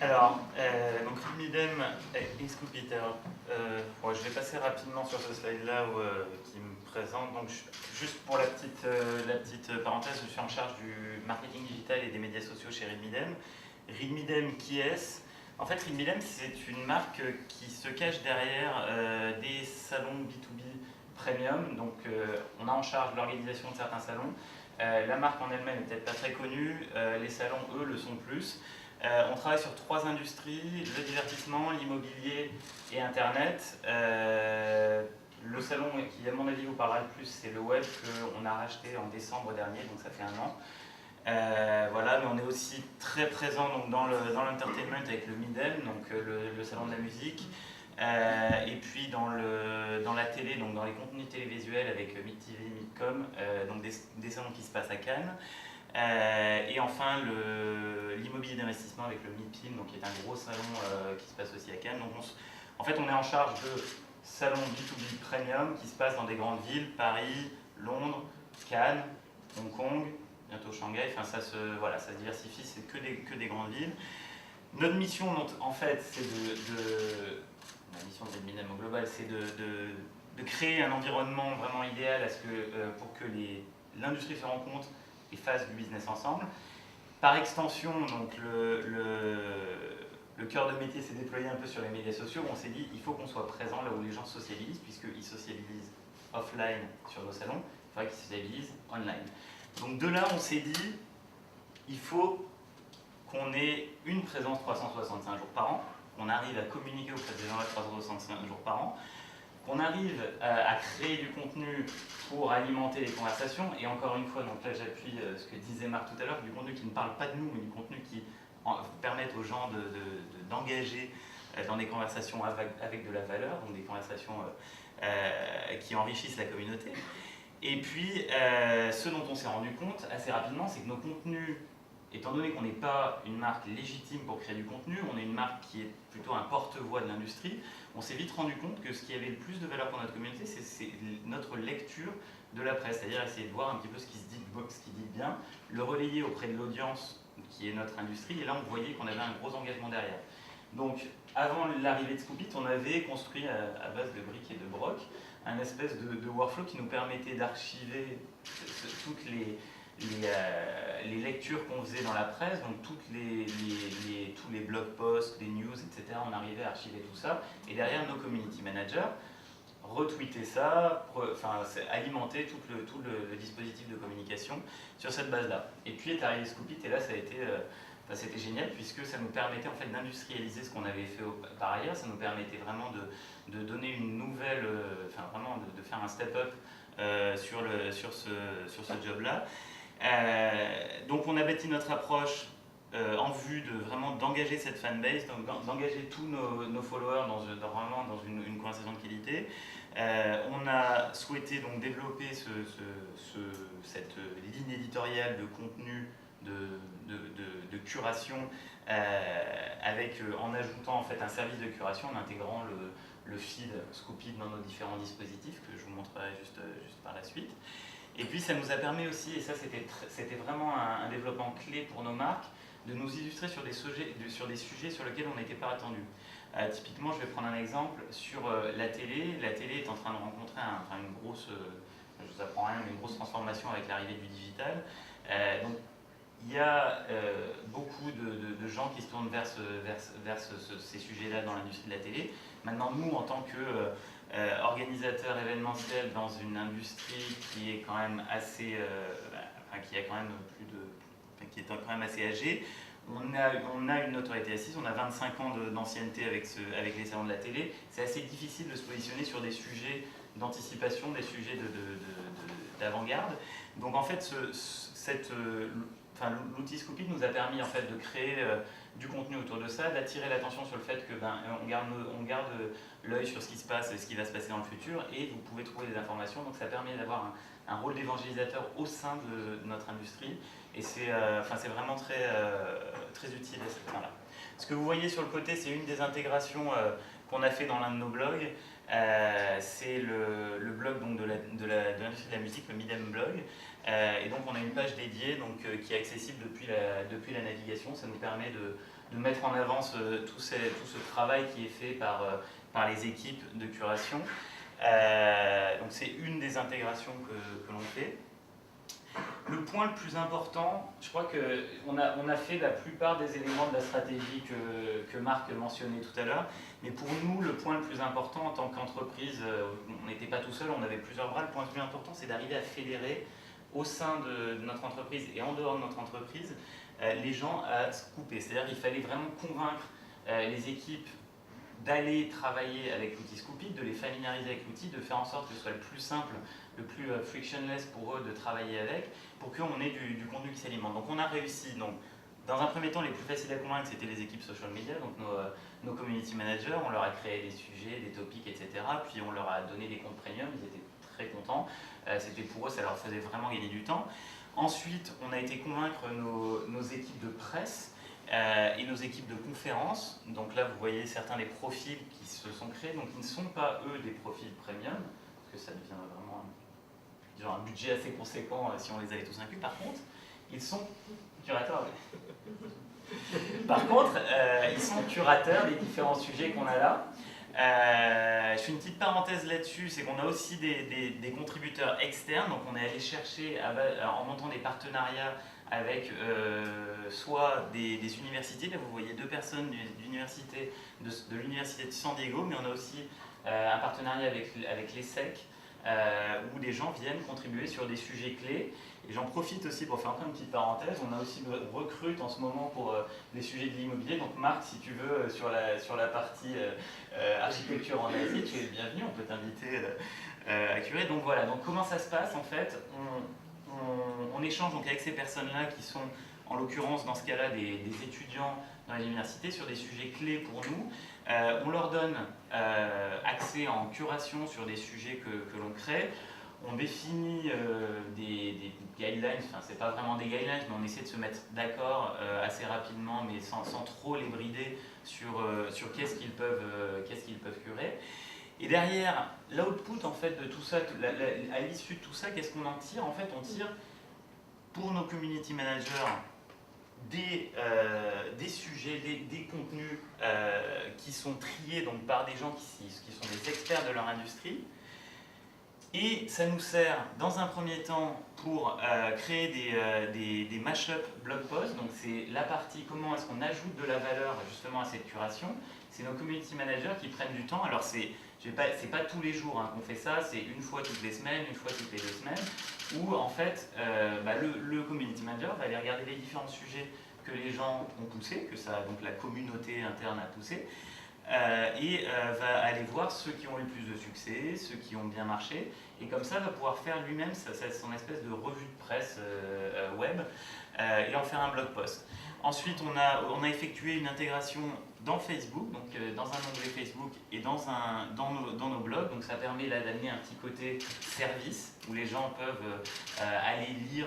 Alors, donc Midem et Scoopit. Alors, bon, je vais passer rapidement sur ce slide-là qui me présente. Donc, juste pour la petite parenthèse, je suis en charge du marketing digital et des médias sociaux chez Readmidem. Readmidem, qui est-ce? En fait, Readmidem, c'est une marque qui se cache derrière des salons B2B premium. Donc, on a en charge l'organisation de certains salons. La marque en elle-même n'est peut-être pas très connue. Les salons, eux, le sont plus. On travaille sur 3 industries, le divertissement, l'immobilier et Internet. Le salon qui, à mon avis, vous parlera le plus, c'est le web qu'on a racheté en décembre dernier, donc ça fait un an. Voilà, mais on est aussi très présent donc, dans l'entertainment avec le Midem, donc le salon de la musique, et puis dans la télé, donc dans les contenus télévisuels avec MidTV, Midcom, donc des salons qui se passent à Cannes. Et enfin l'immobilier d'investissement avec le MIPIM, donc qui est un gros salon qui se passe aussi à Cannes. Donc en fait, on est en charge de salons B2B premium qui se passent dans des grandes villes, Paris, Londres, Cannes, Hong Kong, bientôt Shanghai. Enfin, voilà, ça se diversifie, c'est que des grandes villes. Notre mission, en fait, c'est la mission de Readmidem au global, c'est de créer un environnement vraiment idéal pour que l'industrie se rencontre et fassent du business ensemble. Par extension, donc le cœur de métier s'est déployé un peu sur les médias sociaux. On s'est dit il faut qu'on soit présent là où les gens socialisent, puisqu'ils socialisent offline sur nos salons, il faudrait qu'ils socialisent online. Donc de là, on s'est dit il faut qu'on ait une présence 365 jours par an, qu'on arrive à communiquer auprès des gens 365 jours par an, qu'on arrive à créer du contenu pour alimenter les conversations, et encore une fois, donc là j'appuie ce que disait Marc tout à l'heure, du contenu qui ne parle pas de nous, mais du contenu qui permet aux gens d'engager dans des conversations avec de la valeur, donc des conversations qui enrichissent la communauté. Et puis, ce dont on s'est rendu compte assez rapidement, c'est que nos contenus, étant donné qu'on n'est pas une marque légitime pour créer du contenu, on est une marque qui est plutôt un porte-voix de l'industrie, on s'est vite rendu compte que ce qui avait le plus de valeur pour notre communauté, c'est notre lecture de la presse, c'est-à-dire essayer de voir un petit peu ce qui se dit bien, le relayer auprès de l'audience qui est notre industrie, et là on voyait qu'on avait un gros engagement derrière. Donc, avant l'arrivée de Scoopit, on avait construit à base de briques et de broc un espèce de workflow qui nous permettait d'archiver toutes les lectures qu'on faisait dans la presse, donc tous les blog posts, les news, etc. On arrivait à archiver tout ça, et derrière nos community managers retweeter ça, alimenter tout le dispositif de communication sur cette base-là. Et puis est arrivé Scoopit, et là ça a été c'était génial puisque ça nous permettait en fait d'industrialiser ce qu'on avait fait par ailleurs, ça nous permettait vraiment de donner une nouvelle, vraiment de faire un step-up sur ce job-là. Donc on a bâti notre approche en vue de vraiment d'engager cette fanbase, d'engager tous nos followers vraiment dans une conversation de qualité. On a souhaité donc développer cette ligne éditoriale de contenu de curation en ajoutant en fait un service de curation, en intégrant le feed Scoopit dans nos différents dispositifs que je vous montrerai juste par la suite. Et puis ça nous a permis aussi, et ça c'était vraiment un développement clé pour nos marques, de nous illustrer sur des sujets sur lesquels on n'était pas attendu. Typiquement, je vais prendre un exemple sur la télé. La télé est en train de rencontrer une grosse, je vous apprends rien, mais une grosse transformation avec l'arrivée du digital. Donc il y a beaucoup de gens qui se tournent vers ces sujets-là dans l'industrie de la télé. Maintenant, nous, en tant qu'organisateurs événementiels dans une industrie qui est quand même assez, qui est quand même assez âgée, on a une notoriété assise, on a 25 ans d'ancienneté avec les salons de la télé. C'est assez difficile de se positionner sur des sujets d'anticipation, des sujets d'avant-garde. Donc en fait, l'outil Scoopit nous a permis en fait de créer du contenu autour de ça, d'attirer l'attention sur le fait que on garde l'œil sur ce qui se passe et ce qui va se passer dans le futur, et vous pouvez trouver des informations. Donc ça permet d'avoir un rôle d'évangélisateur au sein de notre industrie, et c'est vraiment très utile à ce point-là. Ce que vous voyez sur le côté, c'est une des intégrations qu'on a fait dans l'un de nos blogs. C'est le blog donc, de l'industrie de la musique, le Medium Blog. Et donc on a une page dédiée donc, qui est accessible depuis la navigation. Ça nous permet de mettre en avant tout ce travail qui est fait par les équipes de curation. Donc c'est une des intégrations que l'on fait. Le point le plus important, je crois qu'on a fait la plupart des éléments de la stratégie que Marc mentionnait tout à l'heure, mais pour nous, le point le plus important en tant qu'entreprise, on n'était pas tout seul, on avait plusieurs bras, le point le plus important, c'est d'arriver à fédérer au sein de notre entreprise et en dehors de notre entreprise, les gens à se couper. C'est-à-dire qu'il fallait vraiment convaincre les équipes d'aller travailler avec l'outil Scoopit, de les familiariser avec l'outil, de faire en sorte que ce soit le plus simple, le plus frictionless pour eux de travailler avec, pour qu'on ait du contenu qui s'alimente. Donc on a réussi. Donc, dans un premier temps, les plus faciles à convaincre, c'était les équipes social media, donc nos community managers. On leur a créé des sujets, des topics, etc. Puis on leur a donné des comptes premium, ils étaient très contents. C'était pour eux, ça leur faisait vraiment gagner du temps. Ensuite, on a été convaincre nos équipes de presse et nos équipes de conférences. Donc là, vous voyez certains des profils qui se sont créés, donc qui ne sont pas, eux, des profils premium, parce que ça devient vraiment un budget assez conséquent si on les avait tous inclus. Par contre, ils sont curateurs. Par contre, ils sont curateurs des différents sujets qu'on a là. Je fais une petite parenthèse là-dessus, c'est qu'on a aussi des contributeurs externes, donc on est allé chercher, en montant des partenariats avec soit des universités, là vous voyez 2 personnes de l'université de San Diego, mais on a aussi un partenariat avec l'ESSEC, où des gens viennent contribuer sur des sujets clés. Et j'en profite aussi pour faire encore une petite parenthèse, on a aussi recrute en ce moment pour les sujets de l'immobilier. Donc Marc, si tu veux, sur la partie architecture en Asie, tu es le bienvenu, on peut t'inviter à curer. Donc voilà, donc comment ça se passe en fait? On échange donc avec ces personnes-là qui sont, en l'occurrence dans ce cas-là, des étudiants dans les universités sur des sujets clés pour nous. On leur donne accès en curation sur des sujets que l'on crée. On définit des guidelines, enfin c'est pas vraiment des guidelines, mais on essaie de se mettre d'accord assez rapidement, mais sans trop les brider sur qu'est-ce qu'ils peuvent curer. Et derrière, l'output en fait de tout ça, à l'issue de tout ça, qu'est-ce qu'on en tire? En fait, on tire pour nos community managers des sujets, des contenus qui sont triés donc, par des gens qui sont des experts de leur industrie. Et ça nous sert dans un premier temps pour créer des mashup blog posts. Donc c'est la partie comment est-ce qu'on ajoute de la valeur justement à cette curation. C'est nos community managers qui prennent du temps. Alors c'est pas tous les jours qu'on fait ça, c'est une fois toutes les semaines, une fois toutes les 2 semaines, où en fait le community manager va aller regarder les différents sujets que les gens ont poussés, que donc la communauté interne a poussé, et va aller voir ceux qui ont eu le plus de succès, ceux qui ont bien marché, et comme ça va pouvoir faire lui-même son espèce de revue de presse web et en faire un blog post. Ensuite, on a effectué une intégration dans Facebook, donc dans un onglet Facebook et dans nos blogs. Donc ça permet là d'amener un petit côté service où les gens peuvent aller lire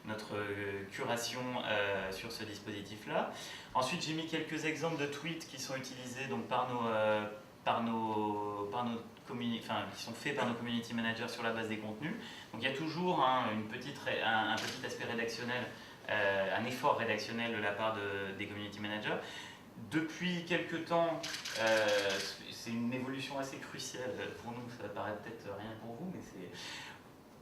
notre curation sur ce dispositif-là. Ensuite, j'ai mis quelques exemples de tweets qui sont utilisés donc, qui sont faits par nos community managers sur la base des contenus. Donc il y a toujours un petit aspect rédactionnel, un effort rédactionnel de la part des community managers. Depuis quelques temps, c'est une évolution assez cruciale pour nous, ça paraît peut-être rien pour vous, mais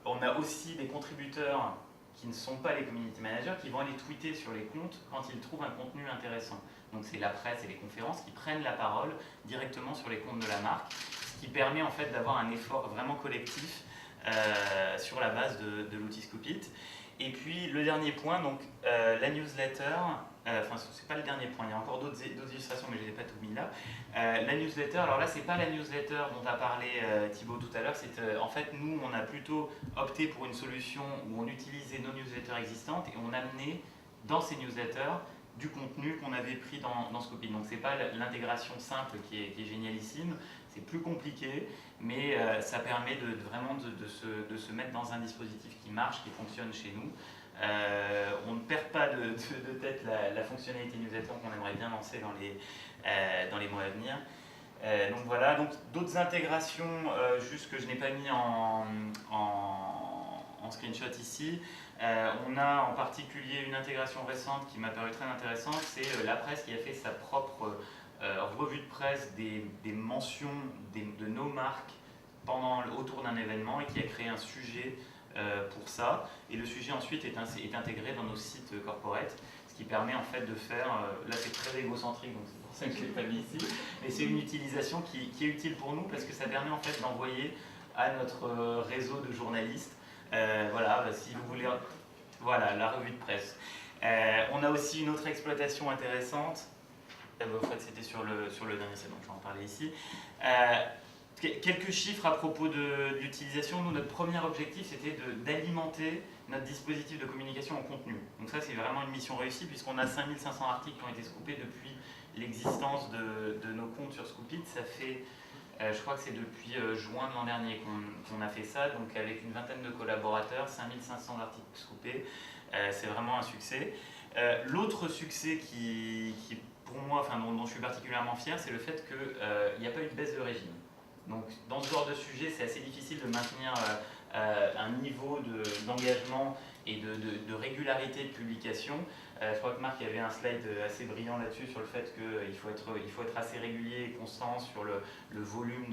on a aussi des contributeurs qui ne sont pas les community managers, qui vont aller tweeter sur les comptes quand ils trouvent un contenu intéressant. Donc c'est la presse et les conférences qui prennent la parole directement sur les comptes de la marque, ce qui permet en fait d'avoir un effort vraiment collectif sur la base de l'outil Scoopit. Et puis le dernier point, donc la newsletter, enfin c'est pas le dernier point, il y a encore d'autres illustrations mais je ne les ai pas tout mis là. La newsletter, alors là c'est pas la newsletter dont a parlé Thibaut tout à l'heure, c'est en fait nous on a plutôt opté pour une solution où on utilisait nos newsletters existantes et on amenait dans ces newsletters du contenu qu'on avait pris dans Scoopit. Donc c'est pas l'intégration simple qui est génialissime, c'est plus compliqué, mais ça permet vraiment de se mettre dans un dispositif qui marche, qui fonctionne chez nous. On ne perd pas de tête la fonctionnalité newsletter qu'on aimerait bien lancer dans les mois à venir. Donc voilà, donc d'autres intégrations, juste que je n'ai pas mis en screenshot ici. On a en particulier une intégration récente qui m'a paru très intéressante, c'est la presse qui a fait sa propre revue de presse des mentions de nos marques autour d'un événement et qui a créé un sujet pour ça. Et le sujet ensuite est intégré dans nos sites corporate, ce qui permet en fait de faire, là c'est très égocentrique donc c'est pour ça que je ne l'ai pas mis ici, mais c'est une utilisation qui est utile pour nous parce que ça permet en fait d'envoyer à notre réseau de journalistes, voilà, si vous voulez, voilà, la revue de presse. On a aussi une autre exploitation intéressante, en fait c'était sur le dernier slide, donc je vais en parler ici. Quelques chiffres à propos de l'utilisation. Nous, notre premier objectif, c'était d'alimenter notre dispositif de communication en contenu. Donc ça, c'est vraiment une mission réussie, puisqu'on a 5500 articles qui ont été scoopés depuis l'existence de nos comptes sur Scoopit. Ça fait, je crois que c'est depuis juin de l'an dernier qu'on a fait ça, donc avec une vingtaine de collaborateurs, 5500 articles scoopés. C'est vraiment un succès. L'autre succès qui pour moi, enfin, dont je suis particulièrement fier, c'est le fait qu'il n'y a pas eu de baisse de régime. Donc, dans ce genre de sujet, c'est assez difficile de maintenir un niveau d'engagement et de régularité de publication. Je crois que Marc avait un slide assez brillant là-dessus sur le fait qu'il faut être assez régulier et constant sur le volume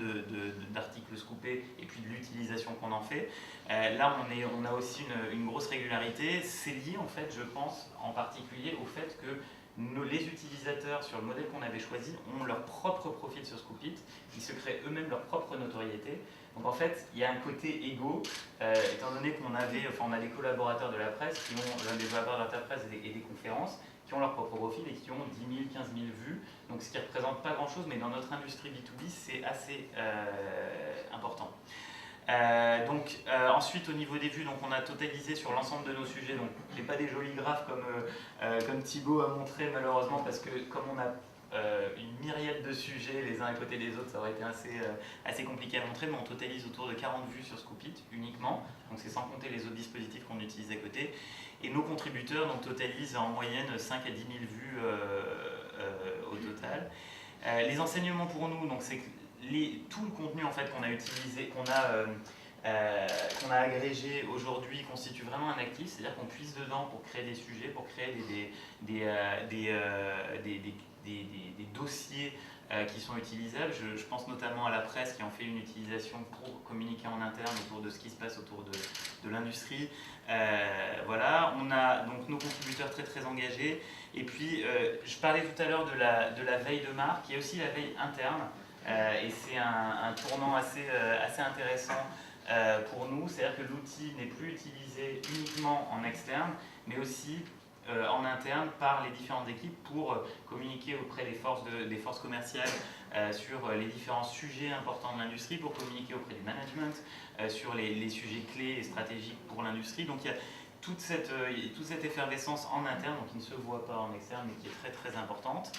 d'articles scoopés et puis de l'utilisation qu'on en fait. Là, on a aussi une grosse régularité. C'est lié, en fait, je pense, en particulier au fait que les utilisateurs sur le modèle qu'on avait choisi ont leur propre profil sur Scoopit, ils se créent eux-mêmes leur propre notoriété. Donc en fait, il y a un côté égo, étant donné qu'on on a des collaborateurs de la presse, des collaborateurs de la presse et des conférences, qui ont leur propre profil et qui ont 10 000, 15 000 vues, donc ce qui ne représente pas grand-chose, mais dans notre industrie B2B, c'est assez important. Ensuite au niveau des vues, donc on a totalisé sur l'ensemble de nos sujets, donc j'ai pas des jolis graphes comme Thibaut a montré malheureusement parce que comme on a une myriade de sujets les uns à côté des autres, ça aurait été assez compliqué à montrer, mais on totalise autour de 40 vues sur Scoopit uniquement, donc c'est sans compter les autres dispositifs qu'on utilise à côté, et nos contributeurs donc totalisent en moyenne 5 à 10 000 vues au total. Les enseignements pour nous, donc c'est que tout le contenu en fait qu'on a utilisé, qu'on a agrégé aujourd'hui constitue vraiment un actif, c'est-à-dire qu'on puise dedans pour créer des sujets, pour créer des dossiers qui sont utilisables. Je pense notamment à la presse qui en fait une utilisation pour communiquer en interne autour de ce qui se passe autour de l'industrie. Voilà, on a donc nos contributeurs très très engagés. Et puis, je parlais tout à l'heure de la veille de marque, il y a aussi la veille interne. Et c'est un tournant assez intéressant pour nous, c'est-à-dire que l'outil n'est plus utilisé uniquement en externe, mais aussi en interne par les différentes équipes pour communiquer auprès des forces commerciales sur les différents sujets importants de l'industrie, pour communiquer auprès du management sur les sujets clés et stratégiques pour l'industrie. Donc il y a toute cette effervescence en interne, donc qui ne se voit pas en externe, mais qui est très très importante.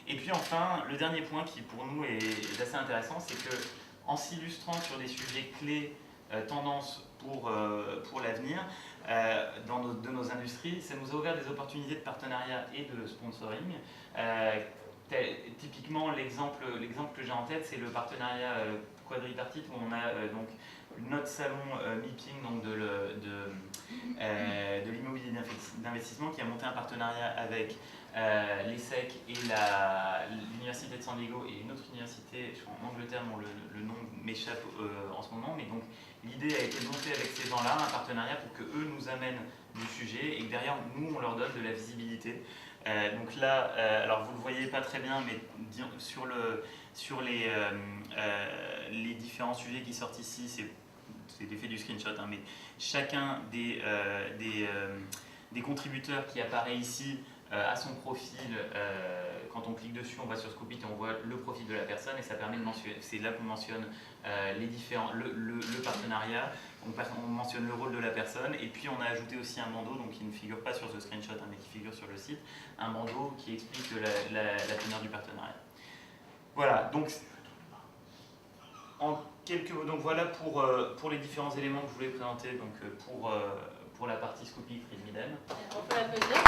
Et puis enfin, le dernier point qui pour nous est assez intéressant, c'est qu'en s'illustrant sur des sujets clés, tendances pour l'avenir de nos industries, ça nous a ouvert des opportunités de partenariat et de sponsoring. Typiquement, l'exemple que j'ai en tête, c'est le partenariat quadripartite où on a donc notre salon MIPIM, donc de l'immobilier d'investissement, qui a monté un partenariat avec l'ESSEC et l'université de San Diego et une autre université en Angleterre dont le nom m'échappe en ce moment, mais donc l'idée a été de monter avec ces gens-là un partenariat pour qu'eux nous amènent du sujet et que derrière nous on leur donne de la visibilité. Donc là, alors vous ne le voyez pas très bien, mais sur les différents sujets qui sortent ici, c'est l'effet du screenshot, hein, mais chacun des contributeurs qui apparaît ici a son profil. Quand on clique dessus, on va sur Scoopit et on voit le profil de la personne et ça permet de mentionner, c'est là qu'on mentionne le partenariat, on mentionne le rôle de la personne et puis on a ajouté aussi un bandeau donc, qui ne figure pas sur ce screenshot hein, mais qui figure sur le site, un bandeau qui explique la teneur du partenariat. Voilà, donc donc voilà pour les différents éléments que je voulais présenter donc pour la partie Scoopit Read Me Them. On peut l'applaudir.